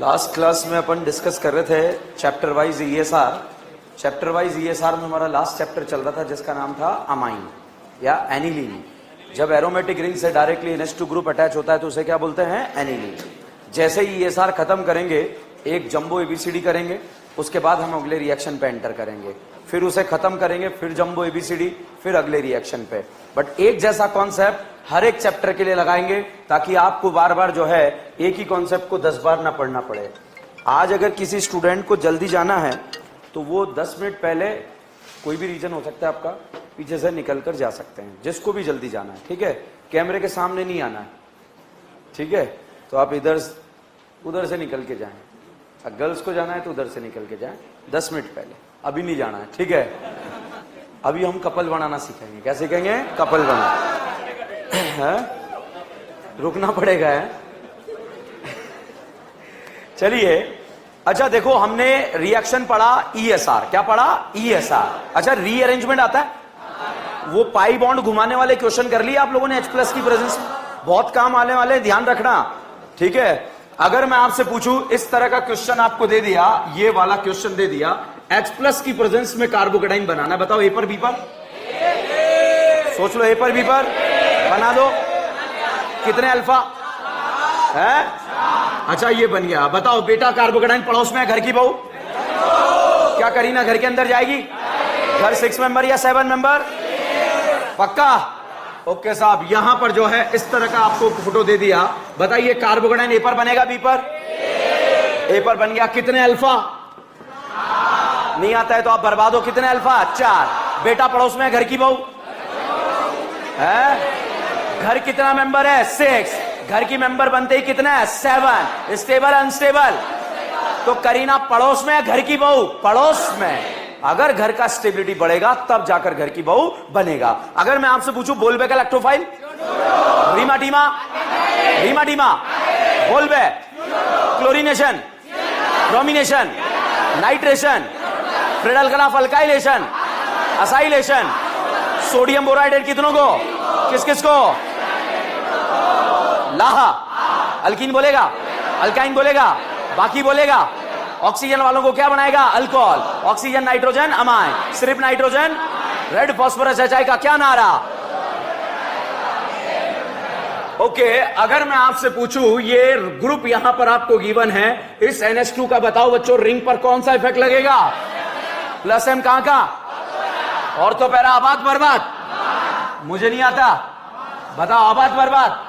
Last class में अपन discuss कर रहे थे chapter wise ESR. Chapter wise ESR में हमारा लास्ट चैप्टर चल रहा था जिसका नाम था अमाइन या एनिलीन। जब एरोमेटिक रिंग से डायरेक्टली NH2 ग्रुप अटैच होता है तो उसे क्या बोलते हैं? एनिलीन। जैसे ही ईएसआर खत्म करेंगे एक जंबो एबीसीडी करेंगे, उसके बाद हम अगले रिएक्शन पे एंटर करेंगे, फिर उसे खत्म करेंगे, फिर जंबो एबीसीडी, फिर अगले रिएक्शन पे। बट एक जैसा कॉन्सेप्ट हर एक चैप्टर के लिए लगाएंगे ताकि आपको बार बार जो है एक ही कॉन्सेप्ट को 10 बार ना पढ़ना पड़े। आज अगर किसी स्टूडेंट को जल्दी जाना है तो वो 10 मिनट पहले, कोई भी रीजन हो सकता है आपका, पीछे से निकल कर जा सकते हैं, जिसको भी जल्दी जाना है, ठीक है? कैमरे के सामने नहीं आना है, ठीक है? तो आप उधर से निकल के जाएं। गर्ल्स को जाना है तो उधर से निकल के जाएं 10 मिनट पहले, अभी नहीं जाना है, ठीक है? अभी हम कपल बनाना सीखेंगे। क्या सीखेंगे? कपल बनाना है, रुकना पड़ेगा है। चलिए, अच्छा देखो, हमने रिएक्शन पढ़ा ईएसआर। क्या पढ़ा? ईएसआर। अच्छा, रीअरेंजमेंट आता है? वो पाई बॉन्ड घुमाने वाले क्वेश्चन कर लिए आप लोगों ने H+ की प्रेजेंस में, बहुत काम आने वाले, ध्यान रखना, ठीक है? अगर मैं आपसे पूछूं, इस तरह का क्वेश्चन आपको दे दिया, ये वाला क्वेश्चन दे दिया, H+ की प्रेजेंस में कार्बोकेटाइन बनाना, बताओ ए पर बी पर? सोच लो, ए पर बी पर बना दो। कितने अल्फा है? अच्छा, ये बन गया। बताओ बेटा, कार्बोकेटाइन पड़ोस में है, घर की बहू, क्या करीना घर के अंदर जाएगी? घर 6 मेंबर या 7 मेंबर? पक्का? ओके साहब, यहां पर जो है इस तरह का आपको फोटो दे दिया। बताइए कार्बोकेटाइन ए पर बनेगा बी पर? ए पर बन गया। कितने अल्फा? नहीं आता है तो आप बर्बाद हो। कितने अल्फा? 4। बेटा पड़ोस में है, घर की बहू है, घर कितना मेंबर है? 6। घर की मेंबर बनते ही कितना है? 7। Stable unstable? तो करीना पड़ोस में है, घर की बहू पड़ोस में। अगर घर का स्टेबिलिटी बढ़ेगा तब जाकर घर की बहू बनेगा। अगर मैं आपसे पूछूं, बोलबे का इलेक्ट्रोफाइल? रीमाटीमा? रीमाटीमा? बोलबे? Chlorination, bromination, nitration, Friedel crafts alkylation, acylation, sodium boride कितनों को? किस किस को? लाहा। अल्कीन बोलेगा, अल्काइन बोलेगा, बाकी बोलेगा। ऑक्सीजन वालों को क्या बनाएगा? अल्कोहल। ऑक्सीजन नाइट्रोजन अमाइन, सिर्फ नाइट्रोजन रेड फास्फोरस HI का क्या नारा? ओके, अगर मैं आपसे पूछूं, ये ग्रुप यहां पर आपको गिवन है, इस NH2 का बताओ बच्चों, रिंग पर कौन सा इफेक्ट लगेगा? +M कहां का? ऑर्थो पैरा आबाद बर्बाद? मुझे नहीं आता, बताओ आबाद बर्बाद?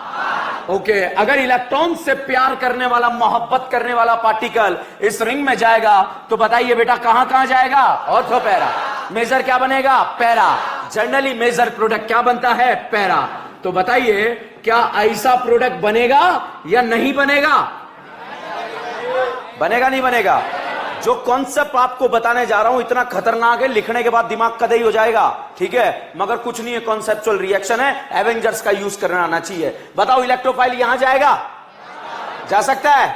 ओके, अगर इलेक्ट्रॉन से प्यार करने वाला, मोहब्बत करने वाला पार्टिकल इस रिंग में जाएगा तो बताइए बेटा कहां कहां जाएगा? Ortho para. मेजर क्या बनेगा? पैरा। जनरली मेजर प्रोडक्ट क्या बनता है? पैरा। तो बताइए क्या ऐसा प्रोडक्ट बनेगा या नहीं बनेगा? बनेगा नहीं बनेगा? जो कॉन्सेप्ट आपको बताने जा रहा हूं इतना खतरनाक है, लिखने के बाद दिमाग कदई हो जाएगा, ठीक है? मगर कुछ नहीं है, कॉन्सेप्चुअल रिएक्शन है, एवेंजर्स का यूज करना आना चाहिए। बताओ इलेक्ट्रोफाइल यहां जाएगा? जा सकता है?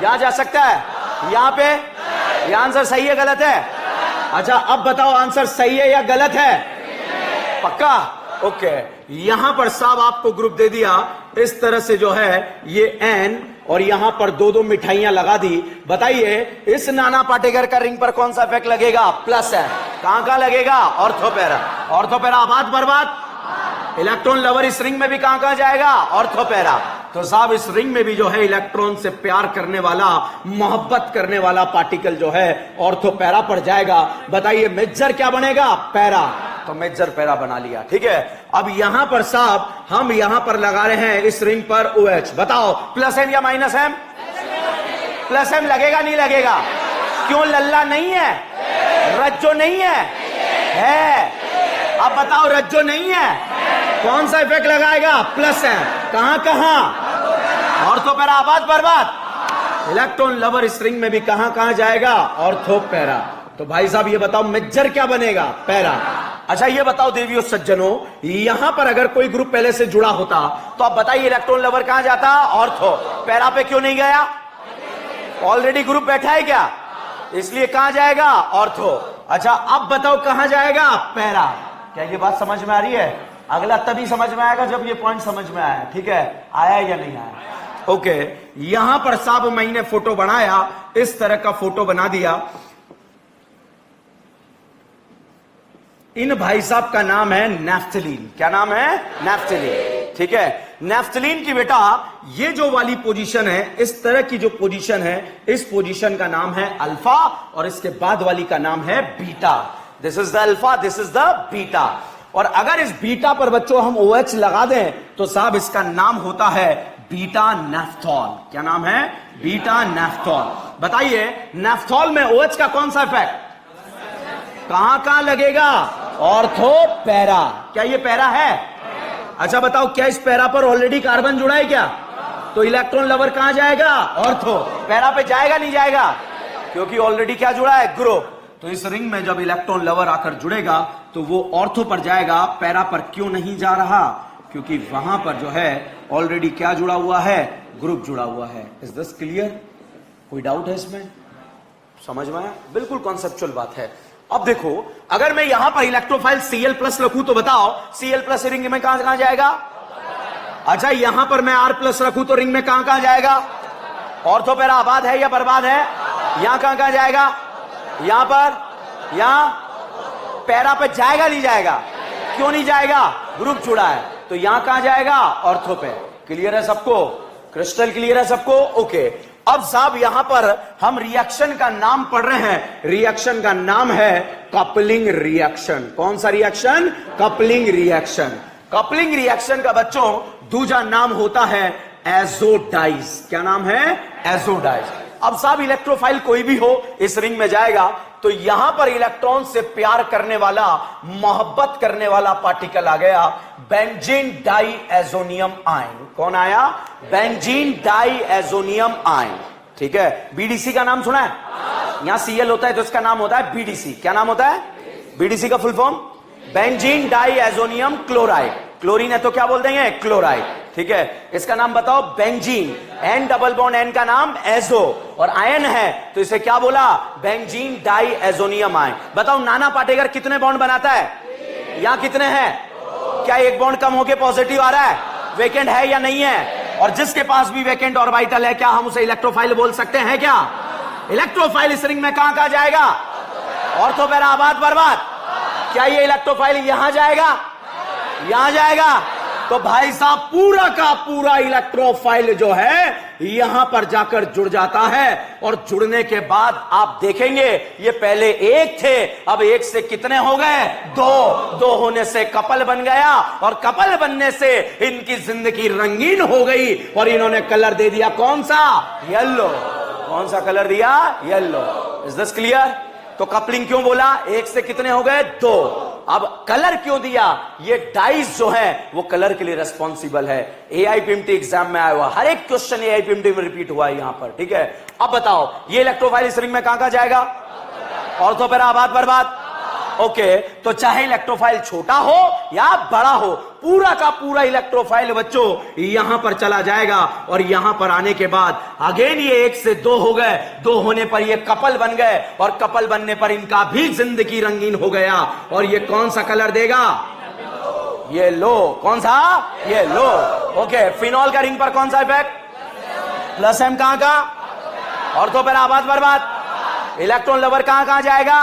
यहां जा सकता है? यहां पे? यह आंसर सही है गलत है? अच्छा, अब बताओ आंसर सही है या गलत है? पक्का? ओके, यहां पर साहब आपको ग्रुप दे दिया इस तरह से, जो है ये N और यहां पर 2-2 मिठाइयां लगा दी। बताइए इस नाना पाटेकर का रिंग पर कौन सा इफेक्ट लगेगा? +M। कहां कहां लगेगा? ऑर्थोपैरा। ऑर्थोपैरा आबाद बर्बाद? इलेक्ट्रॉन लवर इस रिंग में भी कहां कहां जाएगा? ऑर्थोपैरा। तो साहब इस रिंग में भी जो है इलेक्ट्रॉन से प्यार करने वाला, मोहब्बत करने वाला पार्टिकल जो है ऑर्थोपैरा पर जाएगा। बताइए मेजर क्या बनेगा? पैरा। तो मेजर पैरा बना लिया, ठीक है? अब यहां पर साहब हम यहां पर लगा रहे हैं इस रिंग पर OH। बताओ +M या -M? +M लगेगा नहीं लगेगा? क्यों? लल्ला नहीं है, रज्जो नहीं है, है। अब बताओ रज्जो नहीं है, कौन सा इफेक्ट लगाएगा? +M। कहां कहां? ऑर्थोपैरा आबाद बर्बाद? इलेक्ट्रॉन लवर इस रिंग में भी कहां कहां जाएगा? ऑर्थोपैरा। तो भाई साहब ये बताओ मेजर क्या बनेगा? पैरा। अच्छा ये बताओ देवियों सज्जनों, यहां पर अगर कोई ग्रुप पहले से जुड़ा होता तो आप बताइए इलेक्ट्रॉन लवर कहां जाता? ऑर्थो। पैरा पे क्यों नहीं गया? ऑलरेडी ग्रुप बैठा है क्या, इसलिए कहां जाएगा? ऑर्थो। अच्छा अब बताओ कहां जाएगा? पैरा। क्या ये बात समझ में आ रही है? अगला तभी समझ में आएगा जब ये पॉइंट समझ में आया, ठीक है? आया या नहीं आया? ओके, यहां पर साहब मैंने फोटो बनाया, इस तरह का फोटो बना दिया। इन भाई साहब का नाम है नैफ्थलीन। क्या नाम है? नैफ्थलीन। ठीक है, नैफ्थलीन की बेटा ये जो वाली पोजीशन है, इस तरह की जो पोजीशन है, इस पोजीशन का नाम है अल्फा और इसके बाद वाली का नाम है beta. This is the alpha, this is the beta. और अगर इस बीटा पर बच्चों हम OH लगा दें तो साहब इसका नाम होता है बीटा नैफ्थॉल। क्या नाम है? बीटा नैफ्थॉल। बताइए नैफ्थॉल में OH का कौन सा इफेक्ट कहां कहां लगेगा? Ortho para. क्या ये पैरा है? अच्छा बताओ, क्या इस पैरा पर ऑलरेडी कार्बन जुड़ा है क्या? तो इलेक्ट्रॉन लवर कहां जाएगा? ऑर्थो। पैरा पे जाएगा नहीं जाएगा? क्योंकि ऑलरेडी क्या जुड़ा है? ग्रुप। तो इस रिंग में जब इलेक्ट्रॉन लवर आकर जुड़ेगा तो वो ऑर्थो पर जाएगा, पैरा पर क्यों नहीं जा रहा? क्योंकि वहां पर जो है ऑलरेडी क्या जुड़ा हुआ है? ग्रुप जुड़ा हुआ है। Is this clear? कोई डाउट है इसमें? समझ में आया? बिल्कुल कॉन्सेप्चुअल बात है। अब देखो, अगर मैं यहां पर इलेक्ट्रोफाइल Cl+ रखूं तो बताओ Cl+ रिंग में कहां कहां जाएगा? अच्छा, यहां पर मैं R+ रखूं तो रिंग में कहां कहां जाएगा? ऑर्थो पैरा आबाद है या बर्बाद है? यहां कहां कहां जाएगा? यहां पर, यहां पैरा पे जाएगा नहीं जाएगा? क्यों नहीं जाएगा? ग्रुप जुड़ा है। तो यहां कहां जाएगा? ऑर्थो पे। क्लियर है सबको? क्रिस्टल क्लियर है सबको? ओके। अब साहब यहां पर हम रिएक्शन का नाम पढ़ रहे हैं। रिएक्शन का नाम है कपलिंग रिएक्शन। कौन सा reaction? Coupling reaction. Coupling reaction का बच्चों दूसरा नाम होता है एजोडाइज। क्या नाम है? एजोडाइज। अब साहब इलेक्ट्रोफाइल कोई भी हो इस रिंग में जाएगा तो यहां पर इलेक्ट्रॉन से प्यार करने वाला, मोहब्बत करने वाला पार्टिकल आ गया, बेंजीन डाइएजोनियम आयन। कौन आया? Benzene diazonium ion. ठीक है, बीडीसी का नाम सुना है? यहां Cl होता है तो इसका नाम होता है बीडीसी। क्या नाम होता है? बीडीसी का full form benzene diazonium chloride. Chlorine है तो क्या बोल देंगे? क्लोराइड। ठीक है, इसका नाम बताओ benzene. N double bond N का नाम एजो, और आयन है तो इसे क्या बोला? Benzene diazonium ion. बताओ नाना पाटेकर कितने बॉन्ड बनाता है? यहां कितने हैं? क्या एक बॉन्ड कम होके पॉजिटिव आ रहा है? वेकेंट है या नहीं है? और जिसके पास भी वेकेंट ऑर्बिटल है क्या हम उसे इलेक्ट्रोफाइल बोल सकते हैं क्या? इलेक्ट्रोफाइल इस रिंग में कहां कहां जाएगा? ऑर्थो पैरा आबाद बर्बाद। क्या ये इलेक्ट्रोफाइल यहां जाएगा? यहां जाएगा? तो भाई साहब पूरा का पूरा इलेक्ट्रोफाइल जो है यहां पर जाकर जुड़ जाता है, और जुड़ने के बाद आप देखेंगे ये पहले एक थे, अब एक से कितने हो गए? दो होने से कपल बन गया, और कपल बनने से इनकी जिंदगी रंगीन हो गई, और इन्होंने कलर दे दिया कौन सा? येलो। कौन सा कलर दिया? येलो। Is this clear? तो कपलिंग क्यों बोला? एक से कितने हो गए? दो। अब कलर क्यों दिया? ये डाइस जो है वो कलर के लिए रेस्पॉन्सिबल है। AIPMT एग्जाम में आया हुआ हर एक क्वेश्चन AIPMT में रिपीट हुआ है यहां पर। ठीक है, अब बताओ ये इलेक्ट्रोफाइल इस रिंग में कहां कहां जाएगा? ऑर्थो पैरा आबाद बर्बाद। ओके, तो चाहे इलेक्ट्रोफाइल छोटा हो या बड़ा हो, पूरा का पूरा इलेक्ट्रोफाइल बच्चों यहां पर चला जाएगा, और यहां पर आने के बाद अगेन ये एक से दो हो गए, दो होने पर ये कपल बन गए, और कपल बनने पर इनका भी जिंदगी रंगीन हो गया, और ये कौन सा कलर देगा? ये लो। कौन सा? ये लो। ओके, फिनॉल का रिंग पर कौन सा इफेक्ट? +M कहां का? ऑर्थो पैरा आबाद बर्बाद। इलेक्ट्रॉन लवर कहां कहां जाएगा?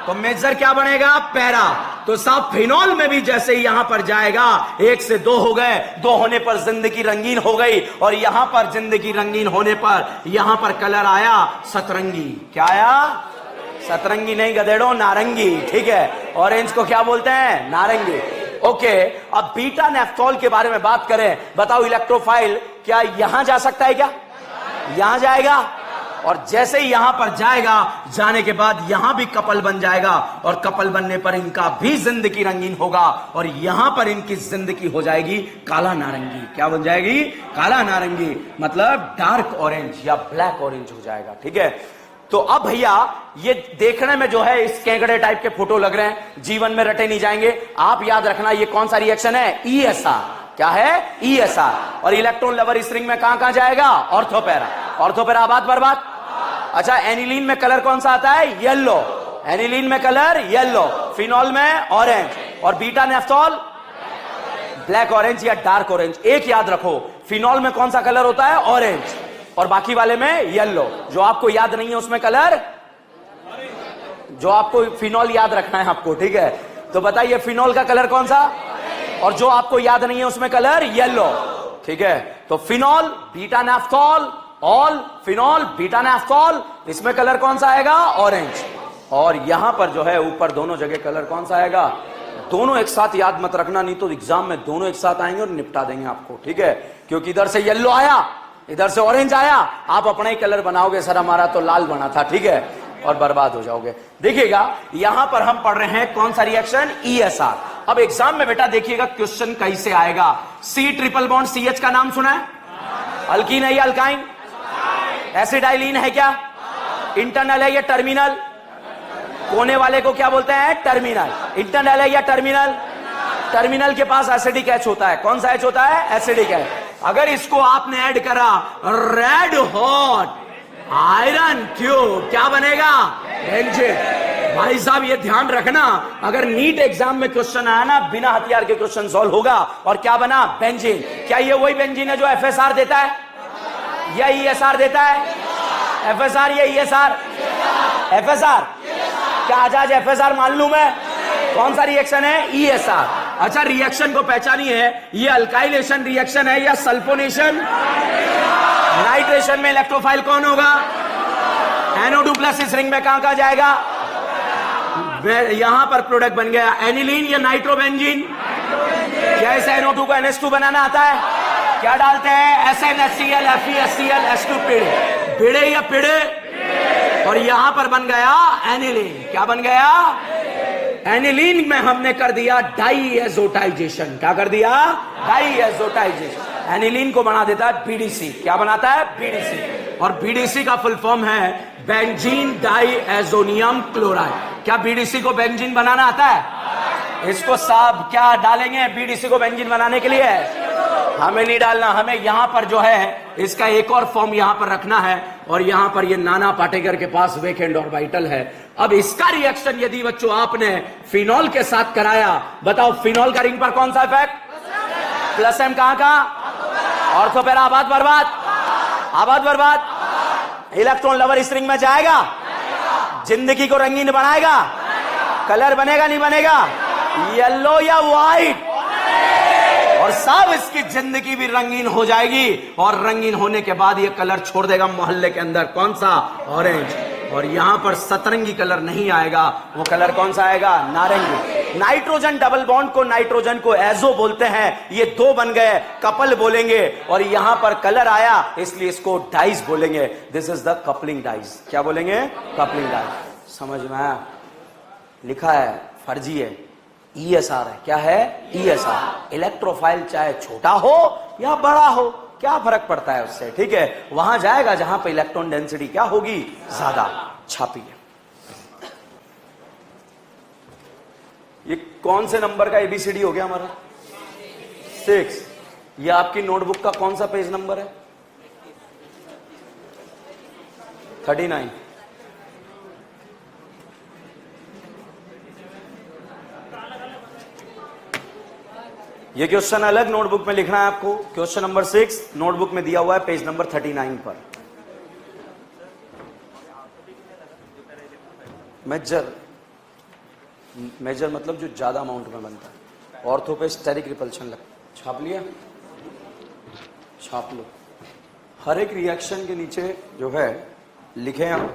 तो मेजर क्या बनेगा? पैरा। तो साहब फिनॉल में भी जैसे ही यहां पर जाएगा, एक से दो हो गए, दो होने पर जिंदगी रंगीन हो गई, और यहां पर जिंदगी रंगीन होने पर यहां पर कलर आया सतरंगी। क्या आया? सतरंगी नहीं गधेड़ो, नारंगी। ठीक है, ऑरेंज को क्या बोलते हैं? नारंगी। ओके, अब बीटा नैफ्थॉल के बारे में बात करें। बताओ इलेक्ट्रोफाइल क्या यहां जा सकता है क्या? यहां जाएगा, और जैसे ही यहां पर जाएगा, जाने के बाद यहां भी कपल बन जाएगा, और कपल बनने पर इनका भी जिंदगी रंगीन होगा, और यहां पर इनकी जिंदगी हो जाएगी काला नारंगी। क्या बन जाएगी? काला नारंगी, मतलब डार्क ऑरेंज या ब्लैक ऑरेंज हो जाएगा। ठीक है, तो अब भैया ये देखने में जो है इस केंगड़े टाइप के फोटो लग रहे हैं, जीवन में रटे नहीं जाएंगे। आप याद रखना ये कौन सा रिएक्शन है? ESR। क्या है? ESR। और इलेक्ट्रॉन लवर इस रिंग में कहां कहां जाएगा? Ortho para. ऑर्थो पैरा आबाद बर्बाद। अच्छा, एनिलीन में कलर कौन सा आता है? येलो। एनिलीन में कलर येलो, फिनॉल में ऑरेंज, और बीटा नैफ्थॉल ब्लैक ऑरेंज या डार्क ऑरेंज। एक याद रखो, फिनॉल में कौन सा कलर होता है? ऑरेंज। और बाकी वाले में येलो। जो आपको याद नहीं है उसमें कलर, जो आपको फिनॉल याद रखना है आपको, ठीक है? तो बताइए फिनॉल का कलर कौन सा? और जो आपको याद नहीं है उसमें कलर येलो, ठीक है? तो phenol, beta naphthol, all phenol, beta naphthol, इसमें कलर कौन सा आएगा? ऑरेंज। और यहां पर जो है ऊपर दोनों जगह कलर कौन सा आएगा? दोनों एक साथ याद मत रखना, नहीं तो एग्जाम में दोनों एक साथ आएंगे और निपटा देंगे आपको, ठीक है? क्योंकि इधर से येलो आया, इधर से ऑरेंज आया, आप अपना ही कलर बनाओगे, सर हमारा तो लाल बना था, ठीक है? और बर्बाद हो जाओगे। देखिएगा यहां पर हम पढ़ रहे हैं कौन सा रिएक्शन? ESR। अब एग्जाम में बेटा देखिएगा क्वेश्चन कैसे आएगा। C ट्रिपल बॉन्ड CH का नाम सुना है? अल्कीन है या अल्काइन? एसिडाइलिन है क्या? इंटरनल है या टर्मिनल? कोने वाले को क्या बोलते हैं? टर्मिनल। इंटरनल है या टर्मिनल? टर्मिनल के पास एसिडिक एच होता है। कौन सा एच होता है? Acidic H. अगर इसको आपने ऐड करा रेड हॉट आयरन ट्यूब, क्या बनेगा? बेंजीन। भाई साहब ये ध्यान रखना, अगर नीट एग्जाम में क्वेश्चन आया ना, बिना हथियार के क्वेश्चन सॉल्व होगा। और क्या बना? बेंजीन। क्या ये वही बेंजीन है जो FSR देता है या ESR देता है? FSR या ESR? FSR। क्या आज FSR मान लू मैं? कौन सा रिएक्शन है? ESR। अच्छा रिएक्शन को पहचानिए, ये अल्काइलेशन रिएक्शन है या सल्फोनेशन? नाइट्रेशन में इलेक्ट्रोफाइल कौन होगा? NO2 प्लस इस रिंग में कहां जाएगा? यहां पर प्रोडक्ट बन गया एनिलीन या नाइट्रोबेंजीन। क्या इस NO2 को NH2 बनाना आता है? क्या डालते हैं? SnHCl, FeHCl, H2 पिड़े। पिड़े या पिड़े? और यहां पर बन गया एनिलीन। क्या बन गया? एनिलीन में हमने कर दिया डाईएजोटाइजेशन। क्या कर दिया? डाईएजोटाइजेशन। एनिलीन को बना देता है BDC। क्या बनाता है? BDC। और BDC का फुल फॉर्म है बेंजीन डाईएजोनियम क्लोराइड। क्या BDC को बेंजीन बनाना आता है? इसको साहब क्या डालेंगे BDC को बेंजीन बनाने के लिए? हमें नहीं डालना, हमें यहां पर जो है इसका एक और फॉर्म यहां पर रखना है। और यहां पर ये नाना पाटेकर के पास वेकेंड ऑर्बिटल है। अब इसका रिएक्शन यदि बच्चों आपने फिनॉल के साथ कराया, बताओ फिनॉल का रिंग पर कौन सा इफेक्ट? प्लस M कहां का? ऑर्थो पैरा आबाद बर्बाद, आबाद बर्बाद। इलेक्ट्रॉन लवर इस रिंग में जाएगा, जिंदगी को रंगीन बनाएगा। कलर बनेगा नहीं बनेगा? येलो या व्हाइट? और सब इसकी जिंदगी भी रंगीन हो जाएगी। और रंगीन होने के बाद ये कलर छोड़ देगा मोहल्ले के अंदर। कौन सा? ऑरेंज। और यहां पर सतरंगी कलर नहीं आएगा। वो कलर कौन सा आएगा? नारंगी। नाइट्रोजन डबल बॉन्ड को, नाइट्रोजन को एजो बोलते हैं। ये दो बन गए, कपल बोलेंगे। और यहां पर कलर आया इसलिए इसको डाइज बोलेंगे। This is the coupling dies. क्या बोलेंगे? Coupling dies. समझ में आया? लिखा है, फर्जी है। ESR है। क्या है? ESR। इलेक्ट्रोफाइल चाहे छोटा हो या बड़ा हो, क्या फर्क पड़ता है उससे, ठीक है? वहां जाएगा जहां पे इलेक्ट्रॉन डेंसिटी क्या होगी? ज्यादा। छापिए। ये कौन से नंबर का ABCD हो गया हमारा? 6। ये आपकी नोटबुक का कौन सा पेज नंबर है? 39। ये क्वेश्चन अलग नोटबुक में लिखना है आपको। क्वेश्चन नंबर 6 नोटबुक में दिया हुआ है पेज नंबर 39 पर। मेजर मतलब जो ज्यादा अमाउंट में बनता है। ऑर्थो पे स्टेरिक रिपल्शन लग। छाप लिया? छाप लो। हर एक रिएक्शन के नीचे जो है लिखे आप।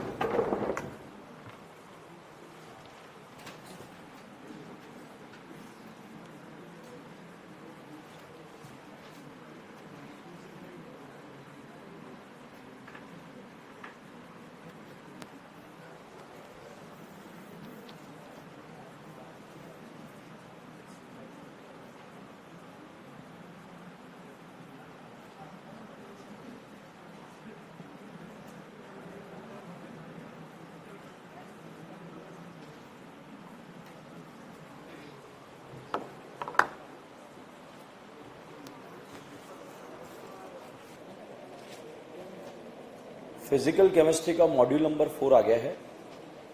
फिजिकल केमिस्ट्री का मॉड्यूल नंबर 4 आ गया है,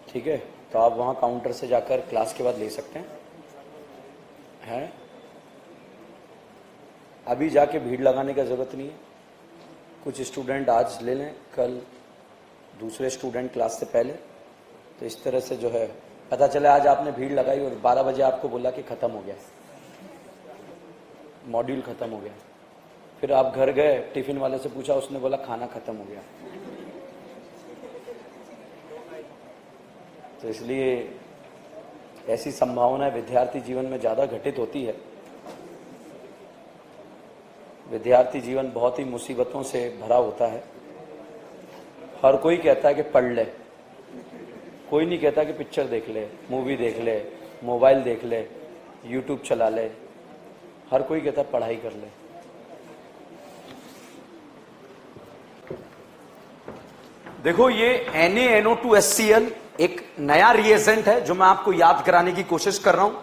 ठीक है? तो आप वहाँ काउंटर से जाकर क्लास के बाद ले सकते हैं। अभी जाके भीड़ लगाने का जरूरत नहीं है। कुछ स्टूडेंट आज ले लें, कल दूसरे स्टूडेंट क्लास से पहले, तो इस तरह से जो है पता चले आज आपने भीड़ लगाई और 12 बजे आपको बोला कि खत्म हो गया, मॉड्यूल खत्म हो गया। फिर आप घर गए, टिफिन वाले से पूछा, उसने बोला खाना खत्म हो गया। तो इसलिए ऐसी संभावना विद्यार्थी जीवन में ज्यादा घटित होती है। विद्यार्थी जीवन बहुत ही मुसीबतों से भरा होता है। हर कोई कहता है कि पढ़ ले, कोई नहीं कहता कि पिक्चर देख ले, मूवी देख ले, मोबाइल देख ले, यूट्यूब चला ले। हर कोई कहता है पढ़ाई कर ले। देखो ये NaNO2HCl एक नया रिएजेंट है जो मैं आपको याद कराने की कोशिश कर रहा हूं।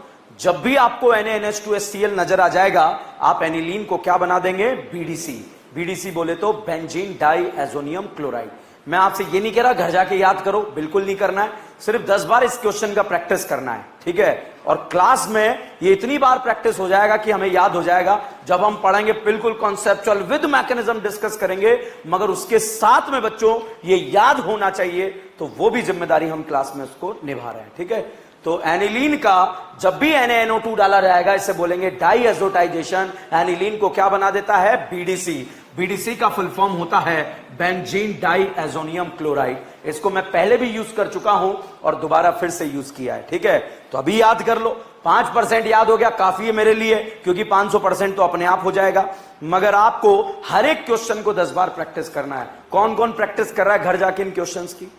जब भी आपको NaNH2HCl नजर आ जाएगा, आप एनिलीन को क्या बना देंगे? BDC। BDC बोले तो बेंजीन डाई एजोनियम क्लोराइड। मैं आपसे ये नहीं कह रहा घर जाके याद करो, बिल्कुल नहीं करना है, सिर्फ 10 बार इस क्वेश्चन का प्रैक्टिस करना है, ठीक है। और क्लास में ये इतनी बार प्रैक्टिस हो जाएगा कि हमें याद हो जाएगा। जब हम पढ़ेंगे बिल्कुल कॉन्सेप्चुअल विद मैकेनिज्म डिस्कस करेंगे, मगर उसके साथ में बच्चों ये याद होना चाहिए, तो वो भी जिम्मेदारी हम क्लास में उसको निभा रहे हैं, ठीक है। तो एनिलीन का जब भी NaNO2 डाला जाएगा, इसे बोलेंगे डाई एजोटाइजेशन। एनिलीन को क्या बना देता है? BDC। BDC का फुल फॉर्म होता है बेंजीन डाई एजोनियम क्लोराइड। इसको मैं पहले भी यूज कर चुका हूं और दोबारा फिर से यूज किया है, ठीक है। तो अभी याद कर लो, 5% याद हो गया, काफी है मेरे लिए, क्योंकि 500% तो अपने आप हो जाएगा। मगर आपको हर एक क्वेश्चन को 10 बार प्रैक्टिस करना है। कौन कौन प्रैक्टिस कर रहा है घर जाके इन क्वेश्चंस की?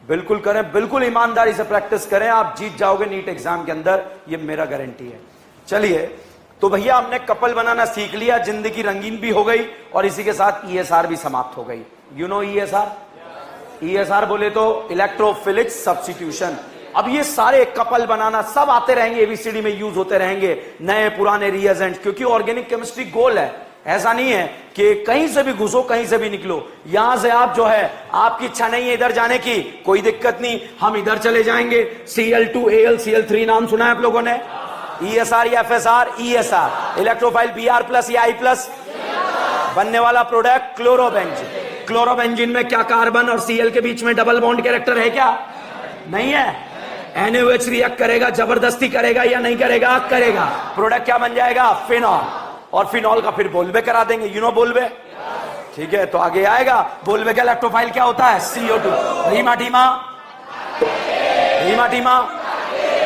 बिल्कुल करें, बिल्कुल ईमानदारी से प्रैक्टिस करें, आप जीत जाओगे नीट एग्जाम के अंदर, ये मेरा गारंटी है। चलिए, तो भैया हमने कपल बनाना सीख लिया, जिंदगी रंगीन भी हो गई और इसी के साथ ESR भी समाप्त हो गई। You know ESR? ESR बोले तो इलेक्ट्रोफिलिक सब्स्टिट्यूशन। अब ये सारे कपल बनाना सब आते रहेंगे, ABCD में यूज होते रहेंगे, नए पुराने रिएजेंट, क्योंकि ऑर्गेनिक केमिस्ट्री गोल है। ऐसा नहीं है कि कहीं से भी घुसो कहीं से भी निकलो। यहां से आप जो है, आपकी इच्छा नहीं है इधर जाने की, कोई दिक्कत नहीं, हम इधर चले जाएंगे। Cl2AlCl3 नाम सुना है आप लोगों ने? ESR या FSR? ESR। इलेक्ट्रोफाइल Br+ या I+, बनने वाला प्रोडक्ट क्लोरोबेंजीन। क्लोरोबेंजीन में क्या कार्बन और Cl के बीच में डबल बॉन्ड कैरेक्टर है क्या? नहीं है। NaOH रिएक्ट करेगा, जबरदस्ती करेगा या नहीं करेगा? करेगा। प्रोडक्ट क्या बन जाएगा? फिनॉल। और फिनॉल का फिर बोलबे करा देंगे, यू नो बोलबे, ठीक है। तो आगे आएगा, बोलबे का इलेक्ट्रोफाइल क्या होता है? CO2। रीमा टीमा, रीमा टीमा।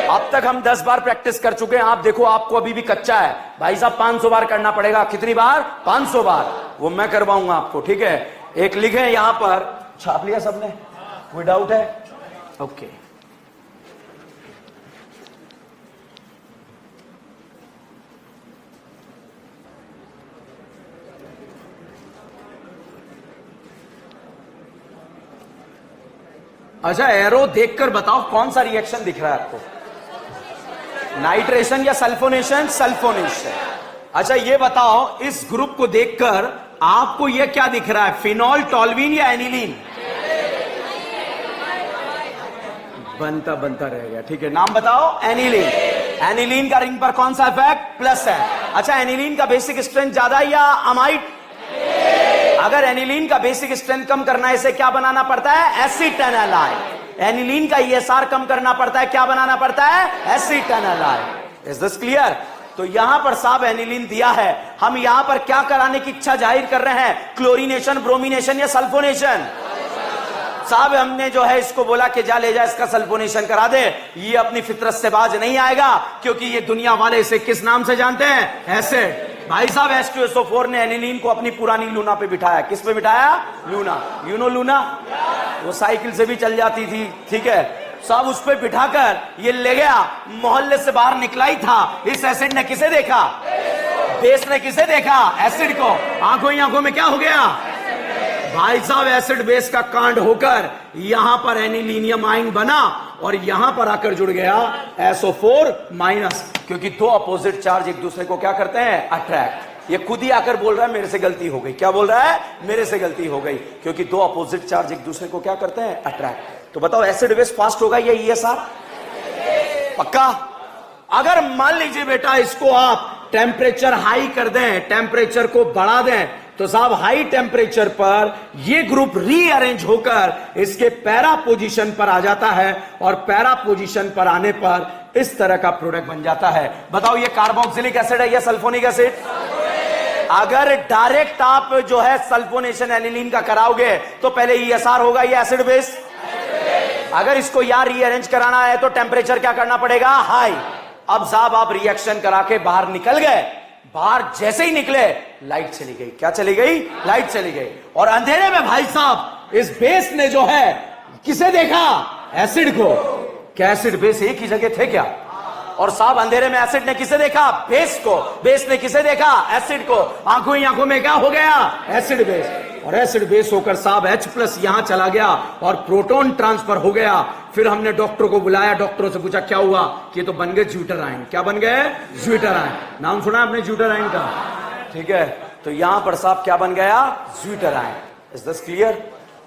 अब तक हम 10 बार प्रैक्टिस कर चुके हैं। आप देखो, आपको अभी भी कच्चा है भाई साहब, 500 बार करना पड़ेगा। कितनी बार? 500 बार। वो मैं करवाऊंगा आपको, ठीक है। एक लिखे यहां पर, छाप लिया सबने? कोई डाउट है? ओके। अच्छा, एरो देखकर बताओ कौन सा रिएक्शन दिख रहा है आपको? नाइट्रेशन या सल्फोनेशन? सल्फोनेशन। अच्छा ये बताओ, इस ग्रुप को देखकर आपको ये क्या दिख रहा है? फिनॉल, टॉल्वीन या एनिलीन? बनता बनता रह गया, ठीक है। नाम बताओ। एनिलीन। एनिलीन का रिंग पर कौन सा इफेक्ट? प्लस है। अच्छा, एनिलीन का बेसिक स्ट्रेंथ ज्यादा या अमाइड? अगर एनिलीन का बेसिक स्ट्रेंथ कम करना है, इसे क्या बनाना पड़ता है? एसिटेनालाइड। एनिलीन का ESR कम करना पड़ता है, क्या बनाना पड़ता है? एसिटेनालाइड। Is this clear? तो यहां पर साहब एनिलीन दिया है, हम यहां पर क्या कराने की इच्छा जाहिर कर रहे हैं? क्लोरीनेशन, ब्रोमिनेशन या सल्फोनेशन? साहब हमने जो है इसको बोला कि जा ले जा, इसका सल्फोनेशन करा दे। ये अपनी फितरत से बाज नहीं आएगा, क्योंकि ये दुनिया वाले इसे किस नाम से जानते हैं? एसिड। भाई साहब H2SO4 ने एनिलीन को अपनी पुरानी लूना पे बिठाया। किस पे बिठाया? लूना। You know Luna? वो साइकिल से भी चल जाती थी, ठीक है साहब। उस पे बिठाकर ये ले गया, मोहल्ले से बाहर निकला ही था। इस एसिड ने किसे देखा? बेस ने किसे देखा? एसिड को। आंखों ही आंखों में क्या हो गया? भाई साहब एसिड बेस का कांड होकर यहां पर एनिलीनियम आयन बना और यहां पर आकर जुड़ गया SO4-, क्योंकि दो अपोजिट चार्ज एक दूसरे को क्या करते हैं? अट्रैक्ट। ये खुद ही आकर बोल रहा है मेरे से गलती हो गई। क्या बोल रहा है? मेरे से गलती हो गई, क्योंकि दो अपोजिट चार्ज एक दूसरे को क्या करते हैं? अट्रैक्ट। तो बताओ एसिड बेस फास्ट होगा या ESR? पक्का? अगर मान लीजिए बेटा इसको आप टेम्परेचर हाई कर दें, टेम्परेचर को बढ़ा दें, तो साहब हाई टेम्परेचर पर ये ग्रुप रीअरेंज होकर इसके पैरा पोजीशन पर आ जाता है और पैरा पोजीशन पर आने पर इस तरह का प्रोडक्ट बन जाता है। बताओ ये कार्बोक्सिलिक एसिड है या सल्फोनिक एसिड? अगर डायरेक्ट आप जो है सल्फोनेशन एनिलीन का कराओगे तो पहले ESR होगा, ये एसिड बेस। अगर इसको यहां रीअरेंज कराना है तो टेम्परेचर क्या करना पड़ेगा? हाई। अब साहब आप रिएक्शन करा के बाहर निकल गए, बाहर जैसे ही निकले लाइट चली गई। क्या चली गई? लाइट चली गई। और अंधेरे में भाई साहब इस बेस ने जो है किसे देखा? एसिड को। क्या एसिड बेस एक ही जगह थे क्या? और साहब अंधेरे में एसिड ने किसे देखा? बेस को। बेस ने किसे देखा? एसिड को। आंखों ही आंखों में क्या हो गया? Acid base. और एसिड बेस होकर साहब H+ यहां चला गया और प्रोटॉन ट्रांसफर हो गया। फिर हमने डॉक्टर को बुलाया, डॉक्टरों से पूछा क्या हुआ? कि ये तो बन गए ज्यूटराइन। क्या बन गए? ज्यूटराइन। नाम सुना आपने ज्यूटराइन का? ठीक है, तो यहां पर साहब क्या बन गया? ज्यूटराइन। Is this clear?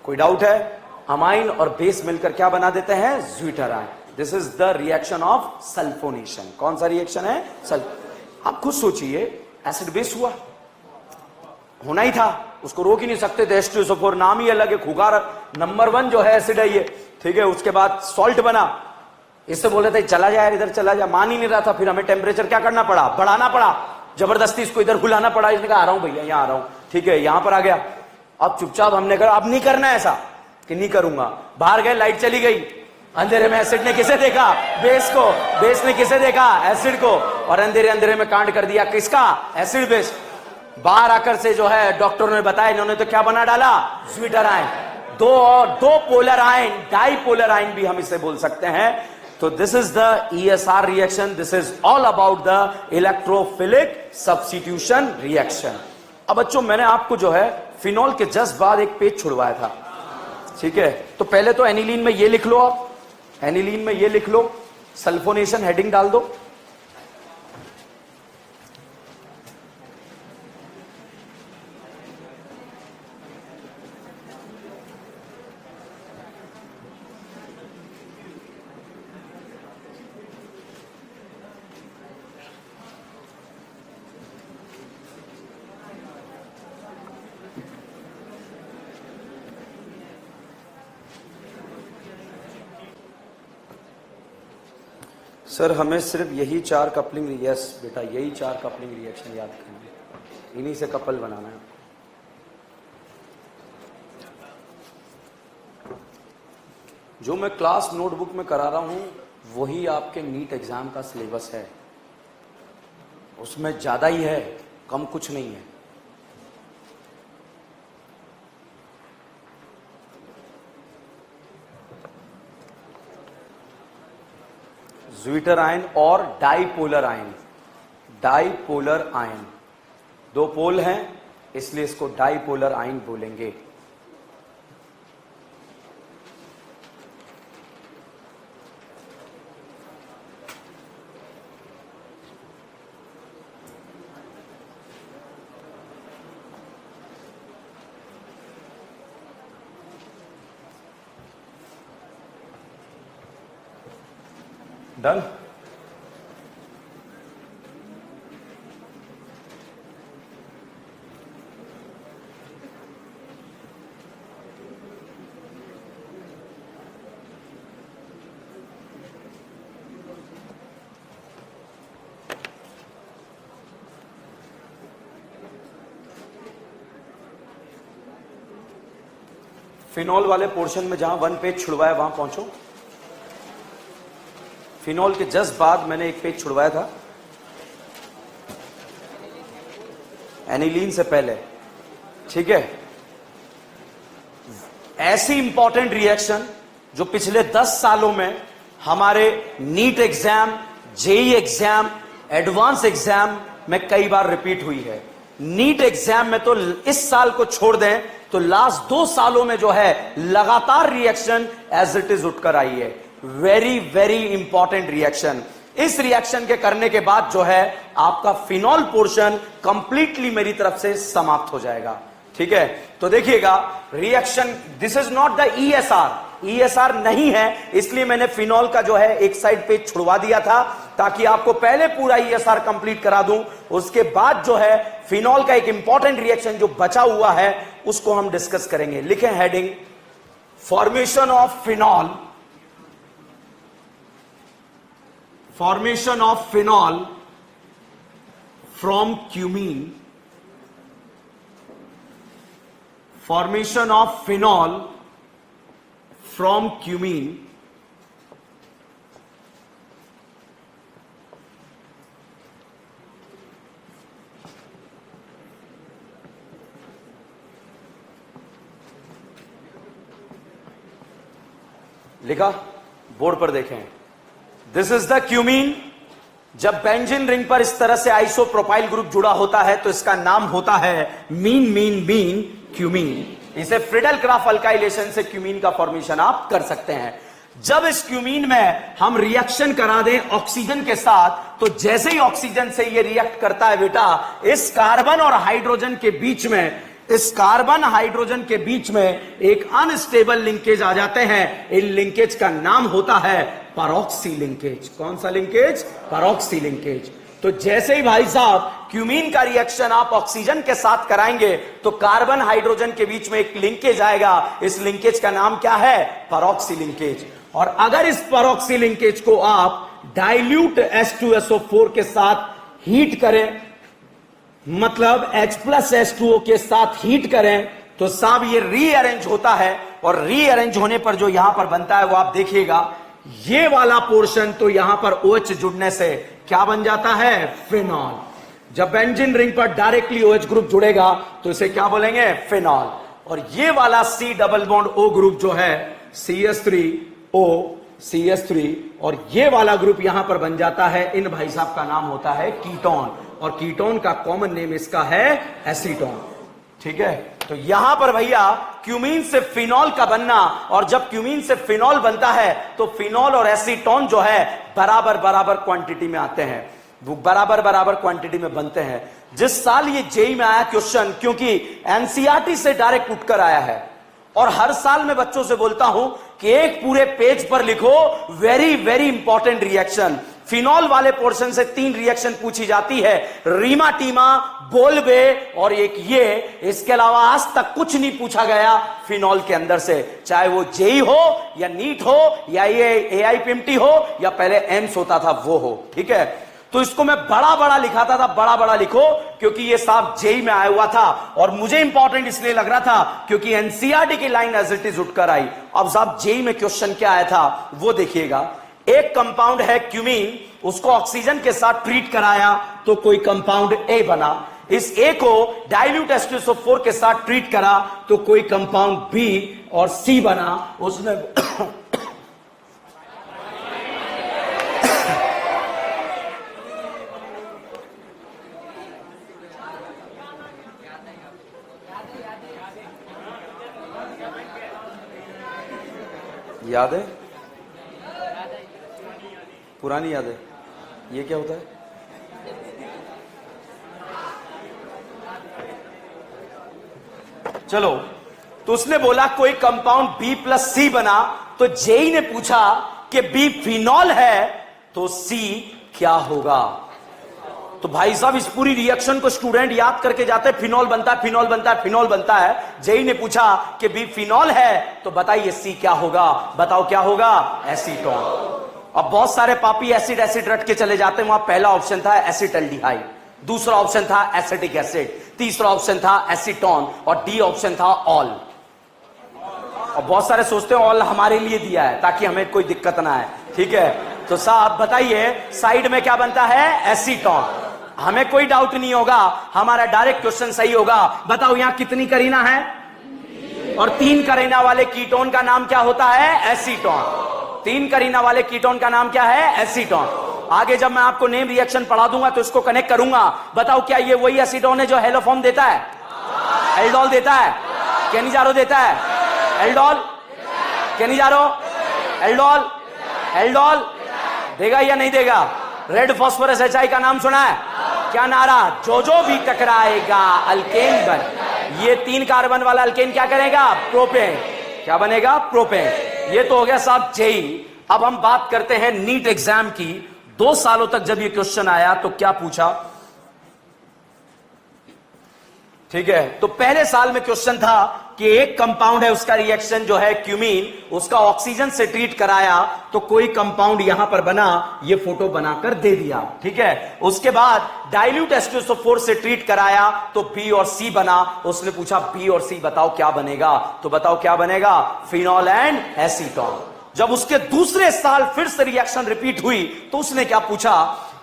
कोई डाउट है? अमाइन और बेस मिलकर क्या बना देते हैं? Zwitterion. This is the reaction of sulphonation. कौन सा रिएक्शन है? आप खुद सोचिए, एसिड बेस हुआ, होना ही था, उसको रोक ही नहीं सकते थे। H2SO4 नाम ही अलग है, खुगार नंबर 1 जो है एसिड है ये, ठीक है। उसके बाद सॉल्ट बना, इससे बोले थे चला जाए इधर चला जाए, मान ही नहीं रहा था। फिर हमें टेम्परेचर क्या करना पड़ा? बढ़ाना पड़ा, जबरदस्ती इसको इधर बुलाना पड़ा। इसने कहा आ रहा हूं भैया, यहां आ रहा हूं, ठीक है। यहां पर आ गया, अब चुपचाप हमने कहा अब नहीं करना ऐसा कि नहीं करूंगा। बाहर गए, लाइट चली गई। अंधेरे में एसिड ने किसे देखा? बेस को। बेस ने किसे देखा? एसिड को। और अंधेरे अंधेरे में कांड कर दिया किसका? Acid base. बाहर आकर से जो है डॉक्टरों ने बताया, इन्होंने तो क्या बना डाला? ज्यूटराइन। दो पोलर आयन, डाइपोलर आयन भी हम इसे बोल सकते हैं। तो this is the ESR reaction. This is all about the electrophilic substitution reaction. अब बच्चों मैंने आपको जो है फिनॉल के जस्ट बाद एक पेज छुड़वाया था, ठीक है। तो पहले तो एनिलीन में ये लिख लो, आप एनिलीन में ये लिख लो, सल्फोनेशन हेडिंग डाल दो। सर हमें सिर्फ यही 4 कपलिंग, यस बेटा यही 4 कपलिंग रिएक्शन याद करना, इन्हीं से कपल बनाना है। जो मैं क्लास नोटबुक में करा रहा हूं वही आपके नीट एग्जाम का सिलेबस है, उसमें ज्यादा ही है, कम कुछ नहीं है। ज्यूटर आयन और डाइपोलर आयन। डाइपोलर आयन, 2 पोल हैं इसलिए इसको डाइपोलर आयन बोलेंगे। डन। फिनॉल वाले पोर्शन में जहां 1 पेज छुड़वाया वहां पहुंचो। फिनॉल के जस्ट बाद मैंने एक पेज छुड़वाया था एनिलीन से पहले, ठीक है। ऐसी इंपॉर्टेंट रिएक्शन जो पिछले 10 सालों में हमारे NEET exam, JEE exam, advance exam में कई बार रिपीट हुई है। नीट एग्जाम में तो इस साल को छोड़ दें तो लास्ट 2 सालों में जो है लगातार रिएक्शन एज इट इज उठकर आई है। Very very important reaction. इस रिएक्शन के करने के बाद जो है आपका फिनॉल पोर्शन कंप्लीटली मेरी तरफ से समाप्त हो जाएगा, ठीक है। तो देखिएगा reaction, this is not the ESR, ESR नहीं है, इसलिए मैंने फिनॉल का जो है एक साइड पे छुड़वा दिया था ताकि आपको पहले पूरा ESR कंप्लीट करा दूं, उसके बाद जो है फिनॉल का एक इंपॉर्टेंट रिएक्शन जो बचा हुआ है उसको हम डिस्कस करेंगे। लिखें heading, formation of phenol, formation of phenol from cumene, formation of phenol from cumene लिखा, बोर्ड पर देखें। This is the cumene. जब बेंजीन रिंग पर इस तरह से आइसोप्रोपाइल ग्रुप जुड़ा होता है तो इसका नाम होता है मीन मीन मीन क्यूमीन। इसे फ्रिडल क्राफ्ट अल्काइलेशन से क्यूमीन का फॉर्मेशन आप कर सकते हैं। जब इस क्यूमीन में हम रिएक्शन करा दें ऑक्सीजन के साथ, तो जैसे ही ऑक्सीजन से ये रिएक्ट करता है बेटा, इस कार्बन और हाइड्रोजन के बीच में, इस कार्बन हाइड्रोजन के बीच में एक अनस्टेबल लिंकेज आ जाते हैं। इन लिंकेज का नाम होता है पैरोक्सी लिंकेज। कौन सा लिंकेज? पैरोक्सी लिंकेज। तो जैसे ही भाई साहब क्यूमीन का रिएक्शन आप ऑक्सीजन के साथ कराएंगे तो कार्बन हाइड्रोजन के बीच में एक लिंकेज आएगा। इस लिंकेज का नाम क्या है? पैरोक्सी लिंकेज। और अगर इस पैरोक्सी लिंकेज को आप डाइल्यूट H2SO4 के साथ हीट करें, मतलब H+H2O के साथ हीट करें, तो साहब ये रीअरेंज होता है। और रीअरेंज होने पर जो यहां पर बनता है वो आप देखिएगा, ये वाला पोर्शन तो यहां पर OH जुड़ने से क्या बन जाता है? फिनॉल। जब बेंजीन रिंग पर डायरेक्टली OH ग्रुप जुड़ेगा तो इसे क्या बोलेंगे? फिनॉल। और ये वाला C double bond O group जो है CH3O CH3, और ये वाला ग्रुप यहां पर बन जाता है, इन भाई साहब का नाम होता है कीटोन। और कीटोन का कॉमन नेम इसका है एसीटोन। ठीक है, तो यहां पर भैया क्यूमीन से फिनॉल का बनना, और जब क्यूमीन से फिनॉल बनता है तो फिनॉल और एसीटोन जो है बराबर बराबर क्वांटिटी में आते हैं, वो बराबर बराबर क्वांटिटी में बनते हैं। जिस साल ये जेई में आया क्वेश्चन, क्योंकि एनसीईआरटी से डायरेक्ट उठकर आया है, और हर साल मैं बच्चों से बोलता हूं कि एक पूरे पेज पर लिखो very very important reaction. Phenol वाले पोर्शन से 3 रिएक्शन पूछी जाती है, रीमाटीमा, बोलबे और एक ये। इसके अलावा आज तक कुछ नहीं पूछा गया फिनॉल के अंदर से, चाहे वो जेई हो या नीट हो या ये एआईपीएमटी हो या पहले एम्स होता था वो हो। ठीक है, तो इसको मैं बड़ा बड़ा लिखाता था, बड़ा बड़ा लिखो, क्योंकि ये साहब जेई में आया हुआ था और मुझे इंपॉर्टेंट इसलिए लग रहा था क्योंकि एनसीईआरटी की लाइन एज इट इज उठकर आई। अब साहब जेई में क्वेश्चन क्या आया था वो देखिएगा। एक कंपाउंड है क्यूमीन, उसको ऑक्सीजन के साथ ट्रीट कराया तो कोई कंपाउंड ए बना। इस ए को डाइल्यूट H2SO4 के साथ ट्रीट करा तो कोई कंपाउंड बी और सी बना। उसने याद है? पुरानी याद है? ये क्या होता है? चलो, तो उसने बोला कोई कंपाउंड B+C बना, तो जेई ने पूछा कि बी फिनॉल है तो सी क्या होगा। तो भाई साहब इस पूरी रिएक्शन को स्टूडेंट याद करके जाते हैं, फिनॉल बनता है, फिनॉल बनता है, फिनॉल बनता है। जेई ने पूछा कि बी फिनॉल है तो बताइए सी क्या होगा, बताओ क्या होगा? एसीटोन। अब बहुत सारे पापी एसिड एसिड रट के चले जाते हैं। वहां पहला ऑप्शन था एसिटल्डिहाइड, दूसरा ऑप्शन था एसिटिक एसिड, तीसरा ऑप्शन था एसीटोन और डी ऑप्शन था ऑल। और बहुत सारे सोचते हैं ऑल हमारे लिए दिया है ताकि हमें कोई दिक्कत ना आए। ठीक है, तो साहब बताइए साइड में क्या बनता है? एसीटोन। हमें कोई डाउट नहीं होगा, हमारा डायरेक्ट क्वेश्चन सही होगा। बताओ यहां कितनी करीना है? और 3 करीना वाले कीटोन का नाम क्या होता है? एसीटोन। 3 करीना वाले कीटोन का नाम क्या है? एसीटोन। आगे जब मैं आपको नेम रिएक्शन पढ़ा दूंगा तो इसको कनेक्ट करूंगा। बताओ क्या ये वही एसीटोन है जो हेलोफॉर्म देता है? एल्डोल देता है? केनिजारो देता है? एल्डोल, केनिजारो, एल्डोल, एल्डोल देगा या नहीं देगा? रेड फास्फोरस HI का नाम सुना है? क्या नारा? जो जो भी टकराएगा अल्केन बन। ये 3 कार्बन वाला अल्केन क्या करेगा? प्रोपेन। क्या बनेगा? प्रोपेन। ये तो हो गया साहब जेई। अब हम बात करते हैं नीट एग्जाम की। 2 सालों तक जब ये क्वेश्चन आया तो क्या पूछा, ठीक है। तो पहले साल में क्वेश्चन था कि एक कंपाउंड है, उसका रिएक्शन जो है क्यूमीन, उसका ऑक्सीजन से ट्रीट कराया तो कोई कंपाउंड यहां पर बना, ये फोटो बनाकर दे दिया, ठीक है। उसके बाद डाइल्यूट H2SO4 से ट्रीट कराया तो बी और सी बना। उसने पूछा बी और सी बताओ क्या बनेगा, तो बताओ क्या बनेगा, फिनॉल एंड एसीटोन। जब उसके दूसरे साल फिर से रिएक्शन रिपीट हुई तो उसने क्या पूछा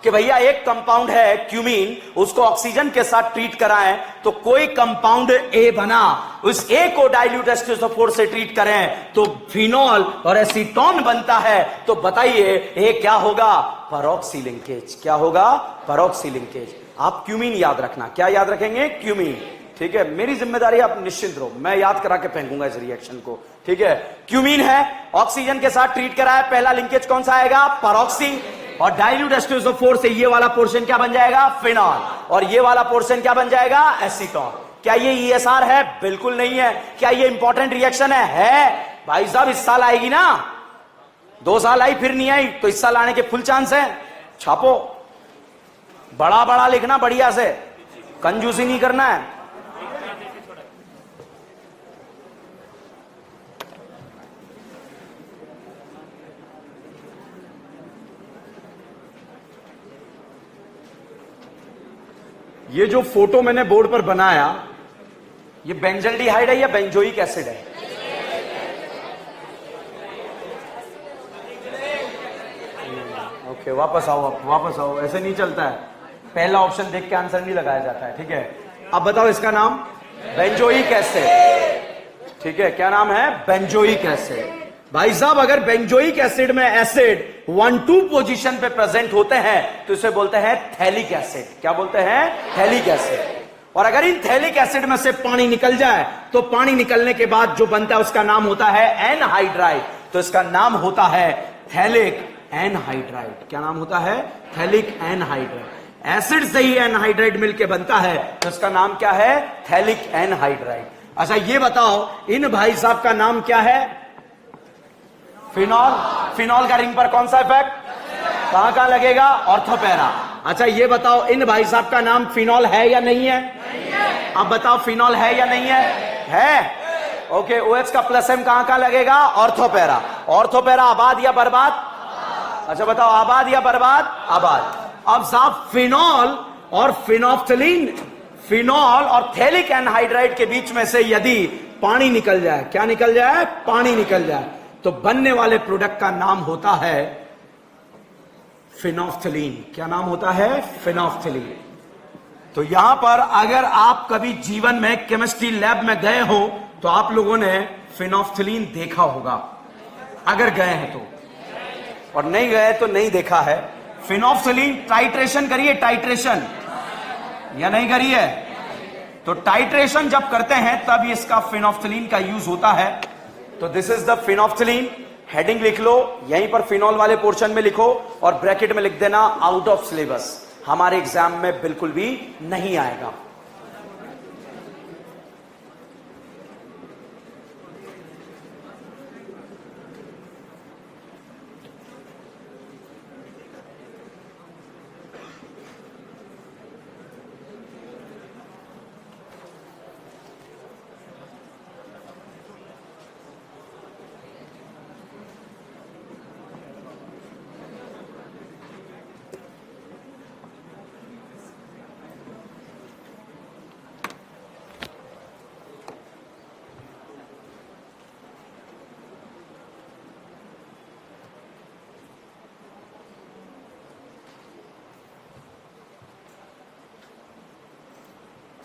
कि भैया एक कंपाउंड है क्यूमीन, उसको ऑक्सीजन के साथ ट्रीट कराएं तो कोई कंपाउंड ए बना, उस ए को डाइल्यूट H2SO4 से ट्रीट करें तो फिनॉल और एसीटोन बनता है। तो बताइए ये क्या होगा, परऑक्सी लिंकेज। क्या होगा, परऑक्सी लिंकेज। आप क्यूमीन याद रखना, क्या याद रखेंगे, क्यूमीन, ठीक है। मेरी जिम्मेदारी, आप निश्चिंत रहो, मैं याद करा के फेंकूंगा इस रिएक्शन को, ठीक है। क्यूमीन है, ऑक्सीजन के साथ ट्रीट कराया, पहला लिंकेज कौन सा आएगा, परऑक्सी, और डाइल्यूट H2SO4 से ये वाला पोर्शन क्या बन जाएगा, फिनॉल, और ये वाला पोर्शन क्या बन जाएगा, एसीटोन। क्या ये ESR है, बिल्कुल नहीं है। क्या ये इंपॉर्टेंट रिएक्शन है भाई साहब, इस साल आएगी ना, 2 साल आई फिर नहीं आई, तो इस साल आने के फुल चांस है। छापो, बड़ा बड़ा लिखना, बढ़िया से, कंजूसी नहीं करना है। ये जो फोटो मैंने बोर्ड पर बनाया, ये बेंजल्डिहाइड है या बेंजोइक एसिड है, ओके, वापस आओ, आप वापस आओ, ऐसे नहीं चलता है। पहला ऑप्शन देख के आंसर नहीं लगाया जाता है, ठीक है। अब बताओ इसका नाम, बेंजोइक एसिड, ठीक है। क्या नाम है, बेंजोइक एसिड। भाई साहब अगर बेंजोइक एसिड में एसिड 1-2 पोजीशन पे प्रेजेंट होते हैं तो इसे बोलते हैं थैलिक एसिड। क्या बोलते हैं, थैलिक एसिड। और अगर इन थैलिक एसिड में से पानी निकल जाए तो पानी निकलने के बाद जो बनता है उसका नाम होता है एनहाइड्राइड। तो इसका नाम होता है थैलिक एनहाइड्राइड। क्या नाम होता है, थैलिक एनहाइड्राइड। एसिड से ही एनहाइड्राइड मिलकर बनता है तो इसका नाम क्या है, थैलिक एनहाइड्राइड। अच्छा ये बताओ इन भाई साहब का नाम क्या है, फिनॉल। फिनॉल का रिंग पर कौन सा इफेक्ट, कहां कहां लगेगा, ऑर्थोपैरा। अच्छा ये बताओ इन भाई साहब का नाम फिनॉल है या नहीं है, नहीं है। अब बताओ फिनॉल है या नहीं है, ओके। OH का +M कहां कहां लगेगा, ऑर्थोपैरा। ऑर्थोपैरा आबाद या बर्बाद, अच्छा बताओ आबाद या बर्बाद, आबाद। अब साहब फिनॉल और फिनोफ्थलीन, फिनॉल और थैलिक एनहाइड्राइड के बीच में से यदि पानी निकल जाए, क्या निकल जाए, पानी निकल जाए, तो बनने वाले प्रोडक्ट का नाम होता है फिनोफ्थलीन। क्या नाम होता है, फिनोफ्थलीन। तो यहां पर अगर आप कभी जीवन में केमिस्ट्री लैब में गए हो तो आप लोगों ने फिनोफ्थलीन देखा होगा, अगर गए हैं तो, और नहीं गए तो नहीं देखा है। फिनोफ्थलीन टाइट्रेशन करिए, टाइट्रेशन या नहीं करिए, तो टाइट्रेशन जब करते हैं तब इसका फिनोफ्थलीन का यूज होता है। तो this is the phenolphthalein. Heading लिख लो, यहीं पर फिनॉल वाले पोर्शन में लिखो और ब्रैकेट में लिख देना आउट ऑफ सिलेबस, हमारे एग्जाम में बिल्कुल भी नहीं आएगा।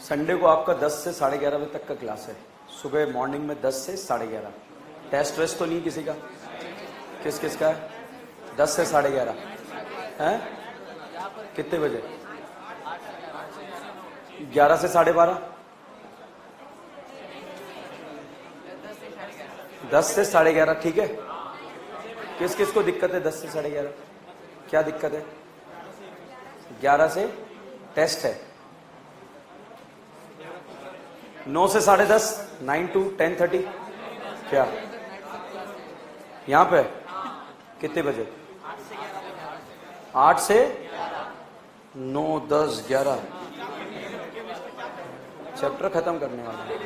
संडे को आपका 10 से 11:30 बजे तक का क्लास है। सुबह मॉर्निंग में 10 से 11:30। टेस्ट वेस्ट तो नहीं किसी का, किस किस का है, 10 से 11:30 है, कितने बजे, 11 से 12:30, 10 से 11:30, ठीक है। किस किस को दिक्कत है 10 से 11:30, क्या दिक्कत है, 11 से टेस्ट है, 9 से 10:30, 9 to 10:30, क्या यहां पे कितने बजे? 8 से 9, 10, 11 चैप्टर खत्म करने वाला है।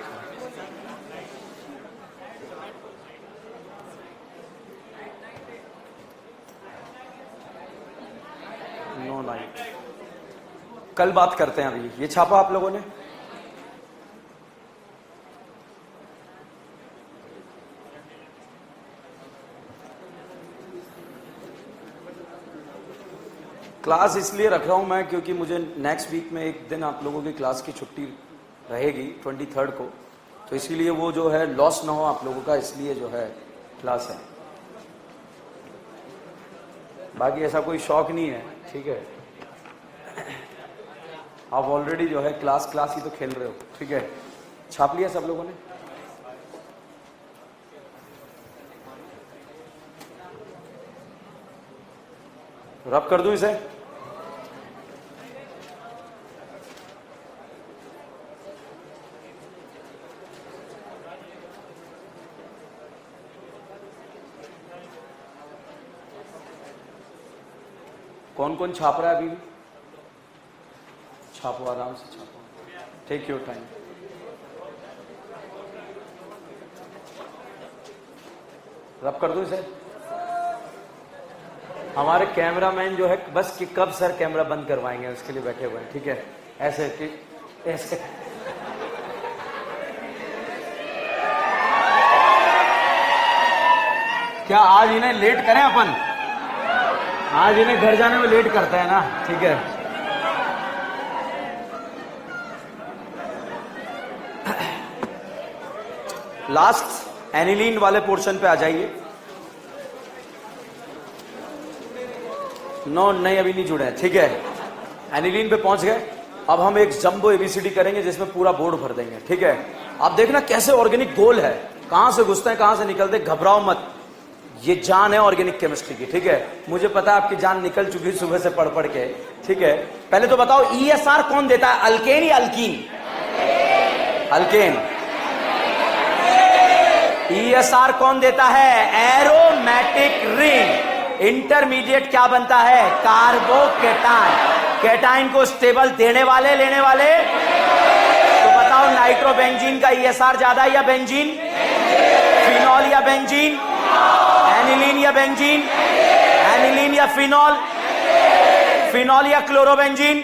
नो नाइट कल बात करते हैं। अभी ये छापा आप लोगों ने? क्लास इसलिए रख रहा हूं मैं क्योंकि मुझे नेक्स्ट वीक में एक दिन आप लोगों की क्लास की छुट्टी रहेगी 23 को, तो इसीलिए वो जो है लॉस ना हो आप लोगों का, इसलिए जो है क्लास है। बाकी ऐसा कोई शौक नहीं है, ठीक है? आप ऑलरेडी जो है क्लास ही तो खेल रहे हो, ठीक है? छाप लिया सब लोगों ने? रब कर दूं इसे? कौन कौन छाप रहा है अभी भी? छापो, आराम से छापो, टेक योर टाइम। रब कर दूं इसे? हमारे कैमरामैन जो है बस कि कब सर कैमरा बंद करवाएंगे उसके लिए बैठे हुए हैं, ठीक है? ऐसे कि ऐसे क्या आज इन्हें लेट करें अपन? आज इन्हें घर जाने में लेट करता है ना, ठीक है? लास्ट एनिलीन वाले पोर्शन पे आ जाइए। नहीं अभी नहीं जुड़े हैं, ठीक है? एनिलीन पे पहुंच गए। अब हम एक जंबो एबीसीडी करेंगे जिसमें पूरा बोर्ड भर देंगे, ठीक है? आप देखना कैसे ऑर्गेनिक गोल है, कहां से घुसते हैं कहां से निकलते, घबराओ मत। ये जान है ऑर्गेनिक केमिस्ट्री की, ठीक है? मुझे पता है आपकी जान निकल चुकी है सुबह से पढ़ पढ़ के, ठीक है? पहले तो बताओ ESR कौन देता है, अल्केन या अल्कीन? अल्केन। ESR कौन देता है? Aromatic ring. इंटरमीडिएट क्या बनता है? कार्बोकेटाइन। केटाइन को स्टेबल देने वाले लेने वाले? तो बताओ नाइट्रोबेंजीन का ESR ज्यादा या बेंजीन? फिनॉल या बेंजीन? एनिलीन या बेंजीन? एनिलीन या फिनॉल? फिनॉल या क्लोरोबेंजीन?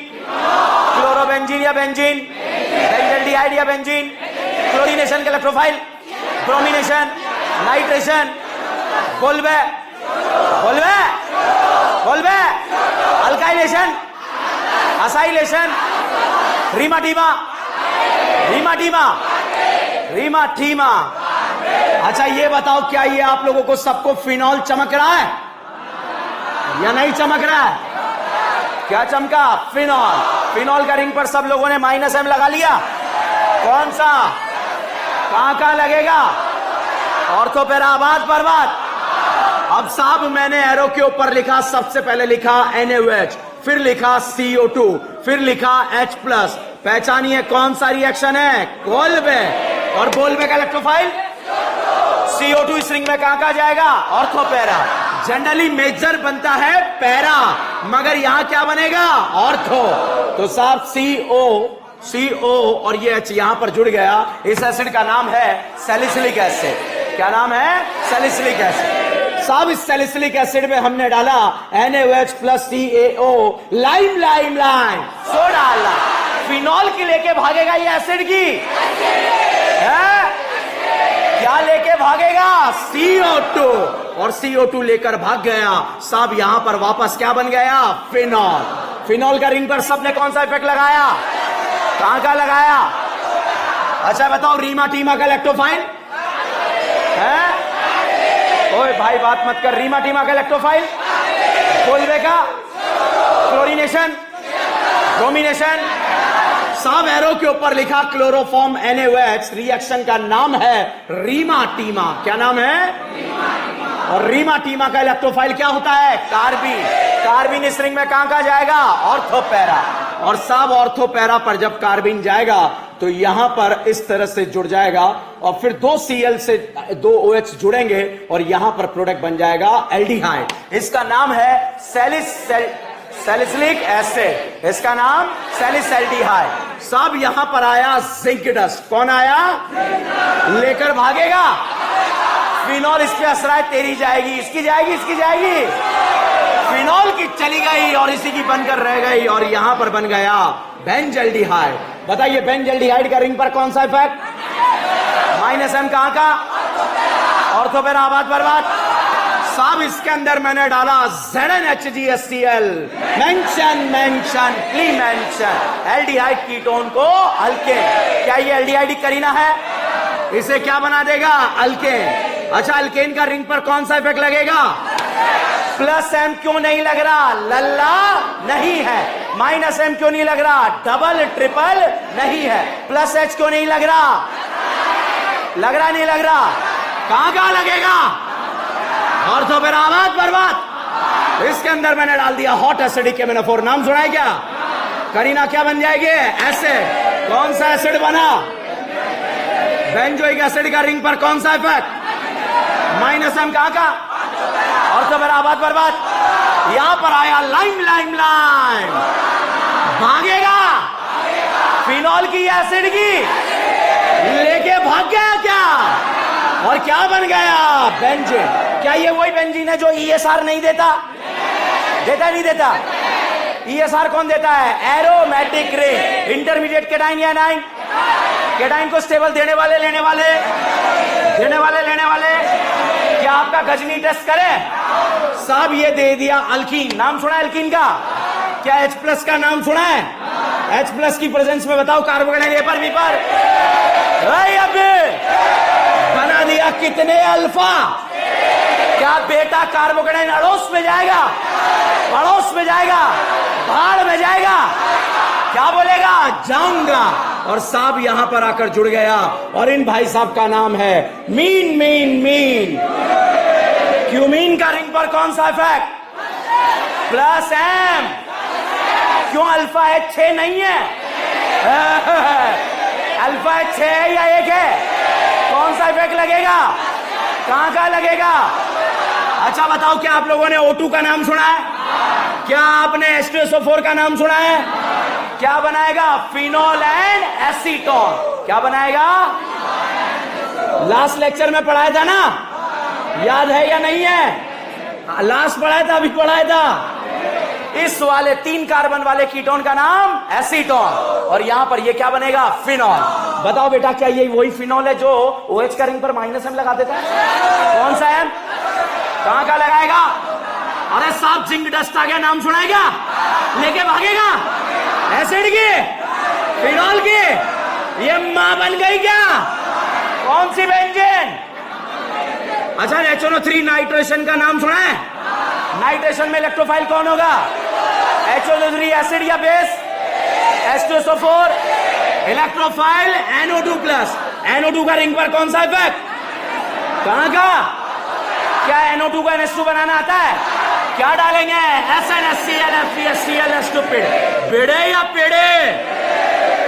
क्लोरोबेंजीन या बेंजीन? बेंजल्डिहाइड या बेंजीन? क्लोरीनेशन का इलेक्ट्रोफाइल? ब्रोमिनेशन? नाइट्रेशन? बोलबे बोलबे बोलबे? अल्काइलेशन? असाइलेशन? रीमाटीमा? रीमाटीमा? रीमाटीमा? अच्छा ये बताओ क्या ये आप लोगों को सबको फिनॉल चमक रहा है या नहीं चमक रहा है? क्या चमका? फिनॉल। फिनॉल का रिंग पर सब लोगों ने -M लगा लिया। कौन सा? कहां लगेगा? ऑर्थोपेराबाद बर्बाद। अब साहब मैंने एरो के ऊपर लिखा, सबसे पहले लिखा NaOH, फिर लिखा CO2, फिर लिखा H+। पहचानिए कौन सा रिएक्शन है? कोल्बे। और बोलबे का इलेक्ट्रोफाइल CO2 इस रिंग में कहां जाएगा? ऑर्थोपेरा। जनरली मेजर बनता है पैरा, मगर यहां क्या बनेगा? ऑर्थो। तो साहब CO और ये H यहां पर जुड़ गया। इस एसिड का नाम है सैलिसिलिक एसिड। क्या नाम है? Salicylic acid. साहब इस सैलिसिलिक एसिड में हमने डाला NaOH + CaO, लाइम सो डाला। फिनॉल की लेके भागेगा ये एसिड की है? क्या लेके भागेगा? CO2। और CO2 लेकर भाग गया साहब। यहां पर वापस क्या बन गया? फिनॉल। फिनॉल का रिंग पर सबने कौन सा इफेक्ट लगाया? कहां का लगाया? अच्छा बताओ रीमाटीमा का इलेक्ट्रोफाइल है? ओए भाई बात मत कर। रीमाटीमा का इलेक्ट्रोफाइल? कोल्बे का? क्लोरीनेशन? ब्रोमिनेशन? साहब एरो के ऊपर लिखा क्लोरोफॉर्म NaOH, रिएक्शन का नाम है रीमाटीमा। क्या नाम है? और रीमाटीमा का इलेक्ट्रोफाइल क्या होता है? कार्बीन। कार्बीन इस रिंग में कहां जाएगा? ऑर्थोपेरा। और साहब ऑर्थोपेरा पर जब कार्बीन जाएगा तो यहां पर इस तरह से जुड़ जाएगा और फिर 2 Cl से 2 OH जुड़ेंगे और यहां पर प्रोडक्ट बन जाएगा एल्डिहाइड। इसका नाम है सैलिसिलिक एसिड, इसका नाम सैलिसल्डिहाइड। सब यहां पर आया जिंक डस्ट। कौन आया? लेकर भागेगा फिनॉल। इस पे असराय तेरी जाएगी, इसकी जाएगी, इसकी जाएगी, फिनॉल की चली गई और इसी की बनकर रह गई और यहां पर बन गया बेंजल्डिहाइड। बताइए बेंजल्डिहाइड का रिंग पर कौन सा इफेक्ट? -M कहां का? ऑर्थो पे आबाद बर्बाद। साहब इसके अंदर मैंने डाला ZnHgScl। Mention please mention aldehyde ketone को अल्केन। क्या ये एल्डिहाइड करीना है? इसे क्या बना देगा? अल्केन। अच्छा अल्केन का रिंग पर कौन सा इफेक्ट लगेगा? +M क्यों नहीं लग रहा? लल्ला नहीं है। -M क्यों नहीं लग रहा? डबल ट्रिपल नहीं है। +H क्यों नहीं लग रहा? लग रहा नहीं लग रहा? कहां लगेगा? ऑर्थो पे आबाद बर्बाद। इसके अंदर मैंने डाल दिया हॉट एसिडिक केमिनोफोर। नाम सुना है क्या? करीना क्या बन जाएगी? एसिड। कौन सा एसिड बना? बेंजोइक एसिड का रिंग पर कौन सा इफेक्ट? -M कहां का? ऑर्थो पे आबाद बर्बाद। यहां पर आया लाइम लाइम लाइम। भागेगा फिनॉल की एसिड की लेके भाग गया क्या? और क्या बन गया? बेंजीन। क्या ये वही बेंजीन है जो ESR नहीं देता? देता नहीं देता? ESR कौन देता है? Aromatic ring. इंटरमीडिएट केटाइन या एनाइन? केटाइन को स्टेबल देने वाले लेने वाले लेने वाले। क्या आपका गजनी टेस्ट करे? साहब ये दे दिया अल्कीन। नाम सुना है अल्कीन का? क्या H+ का नाम सुना है? H+ की प्रेजेंस में बताओ कार्बोकेटाइन ए पर बी पर बना दिया कितने अल्फा? क्या बेटा कार्बोकेटाइन अड़ोस में जाएगा? पड़ोस में जाएगा? भाड़ में जाएगा? क्या बोलेगा? जाऊंगा। और साहब यहां पर आकर जुड़ गया और इन भाई साहब का नाम है मीन। क्यूमीन का रिंग पर कौन सा इफेक्ट? +M। क्यों? अल्फा H 6 नहीं है। अल्फा H 6 है या 1 है? कौन सा इफेक्ट लगेगा? कहां लगेगा? अच्छा बताओ क्या आप लोगों ने O2 का नाम सुना है? क्या आपने H2SO4 का नाम सुना है? क्या बनाएगा? Phenol and acetone. क्या बनाएगा? लास्ट लेक्चर में पढ़ाया था ना? याद है या नहीं है? लास्ट पढ़ाया था, अभी पढ़ाया था। इस वाले 3 कार्बन वाले कीटोन का नाम एसीटोन और यहां पर ये क्या बनेगा? फिनॉल। बताओ बेटा क्या ये वही फिनॉल है जो OH का रिंग पर -M लगा देता है? कौन सा M? कहां का लगाएगा? अरे साहब जिंक डस्ट आ गया। नाम सुना है क्या? लेके भागेगा एसिड की, फिनॉल की। ये मां बन गई क्या? कौन सी बेंजीन? अच्छा HNO3 नाइट्रेशन का नाम सुना है? नाइट्रेशन में इलेक्ट्रोफाइल कौन होगा? HNO3 एसिड या base? H2SO4 electrophile NO2+। NO2 का रिंग पर कौन सा इफेक्ट? कहां का? क्या NO2 का NH2 बनाना आता है? क्या डालेंगे? SnHCl FeSCl H2 पेड़े या पेड़े?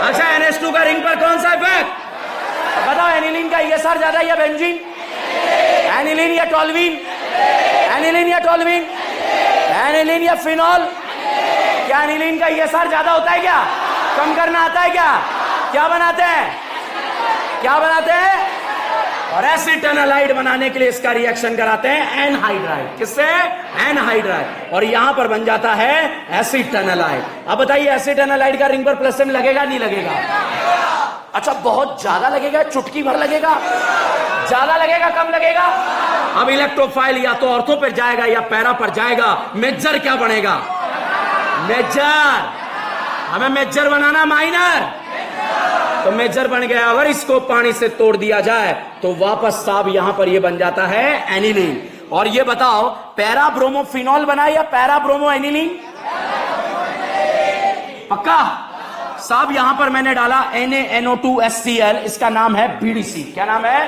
अच्छा NH2 का रिंग पर कौन सा इफेक्ट? बताओ एनिलीन का ESR ज्यादा या बेंजीन? एनिलीन या टोल्यूइन? एनिलीन या टोल्यूइन? एनिलीन या फिनॉल? क्या एनिलीन का ESR ज्यादा होता है क्या? कम करना आता है क्या? क्या बनाते हैं? क्या बनाते हैं? और एसिटेनालाइड बनाने के लिए इसका रिएक्शन कराते हैं एनहाइड्राइड। किससे? एनहाइड्राइड। और यहां पर बन जाता है एसिटेनालाइड। अब बताइए एसिटेनालाइड का रिंग पर +M लगेगा नहीं लगेगा? अच्छा बहुत ज्यादा लगेगा? चुटकी भर लगेगा? ज्यादा लगेगा कम लगेगा? अब इलेक्ट्रोफाइल या तो ऑर्थो पर जाएगा या पैरा पर जाएगा। मेजर क्या बनेगा? मेजर। हमें मेजर बनाना माइनर, तो मेजर बन गया। अगर इसको पानी से तोड़ दिया जाए तो वापस साहब यहां पर ये बन जाता है एनिलीन। और ये बताओ पैरा ब्रोमोफिनॉल बना या पैरा ब्रोमो एनिलीन? पक्का? साहब यहां पर मैंने डाला NaNO2HCl। इसका नाम है BDC। क्या नाम है?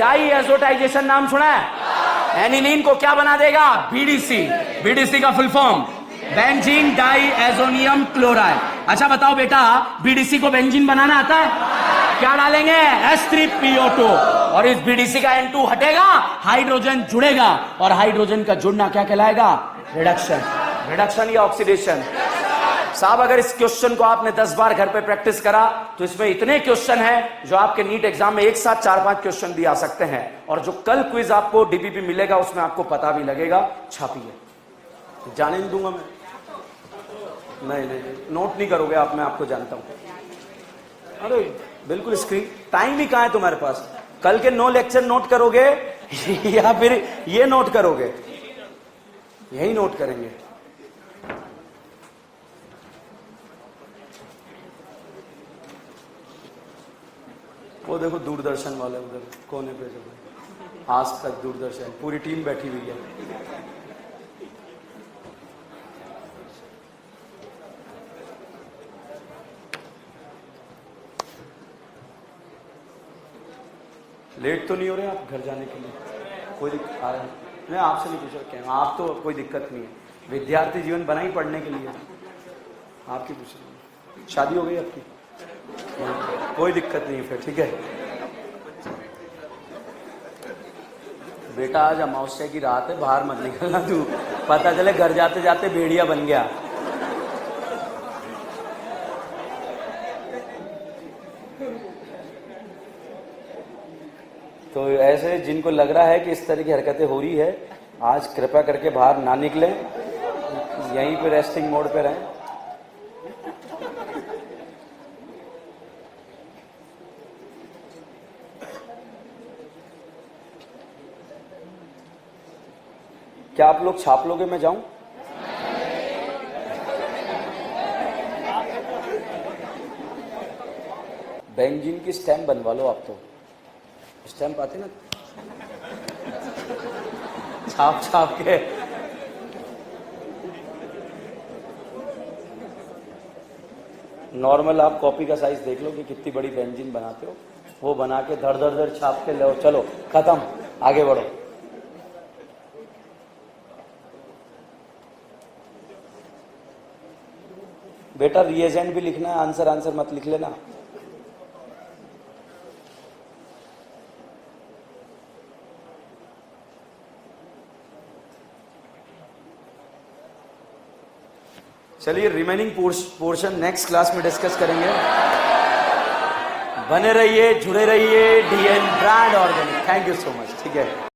Diazotisation. नाम सुना है? एनिलीन को क्या बना देगा? BDC। BDC का full form benzene diazonium chloride. अच्छा बताओ बेटा, बीडीसी को बेंजीन बनाना आता है? क्या डालेंगे? H3PO2, और इस बीडीसी का N2 हटेगा, हाइड्रोजन जुड़ेगा, और हाइड्रोजन का जुड़ना क्या कहलाएगा? रिडक्शन। रिडक्शन या ऑक्सीडेशन? साहब अगर इस क्वेश्चन को आपने 10 बार घर पे प्रैक्टिस करा तो इसमें इतने क्वेश्चन हैं जो आपके नीट एग्जाम में एक साथ 4-5 क्वेश्चन भी आ सकते हैं। और जो कल क्विज आपको डीपीपी मिलेगा उसमें आपको पता भी लगेगा। छापिए, जाने नहीं दूंगा मैं। नहीं, नोट नहीं करोगे आप, मैं आपको जानता हूं। अरे बिल्कुल, स्क्रीन टाइम ही कहां है तुम्हारे पास? कल के 9 लेक्चर नोट करोगे या फिर ये नोट करोगे? यही नोट करेंगे। वो देखो दूरदर्शन वाले उधर कोने पे, जो आज तक दूरदर्शन पूरी टीम बैठी हुई है। लेट तो नहीं हो रहे आप घर जाने के लिए? कोई दिक्कत आ रहा है? मैं आपसे नहीं पूछ रहा, आप तो कोई दिक्कत नहीं है। विद्यार्थी जीवन बना ही पढ़ने के लिए, आपकी पूछ रही। शादी हो गई आपकी? कोई दिक्कत नहीं फिर, ठीक है। बेटा आज अमावस्या की रात है, बाहर मत निकलना तू, पता चले घर जाते जाते भेड़िया बन गया। तो ऐसे जिनको लग रहा है कि इस तरह की हरकतें हो रही है, आज कृपया करके बाहर ना निकलें, यहीं पे रेस्टिंग मोड पे रहें। क्या आप लोग छाप लोगे मैं जाऊं? बेंजीन की स्टैम्प बनवा लो आप। तो स्टैम्प आती ना, छाप छाप के। नॉर्मल आप कॉपी का साइज देख लो कि कितनी बड़ी बेंजीन बनाते हो, वो बना के धड़ धड़ धड़ छाप के लो। चलो खत्म, आगे बढ़ो। बेटा रिएजेंट भी लिखना है, आंसर मत लिख लेना। चलिए रिमेनिंग पोर्शन नेक्स्ट क्लास में डिस्कस करेंगे। बने रहिए, जुड़े रहिए। DN brand organic. Thank you so much, ठीक है।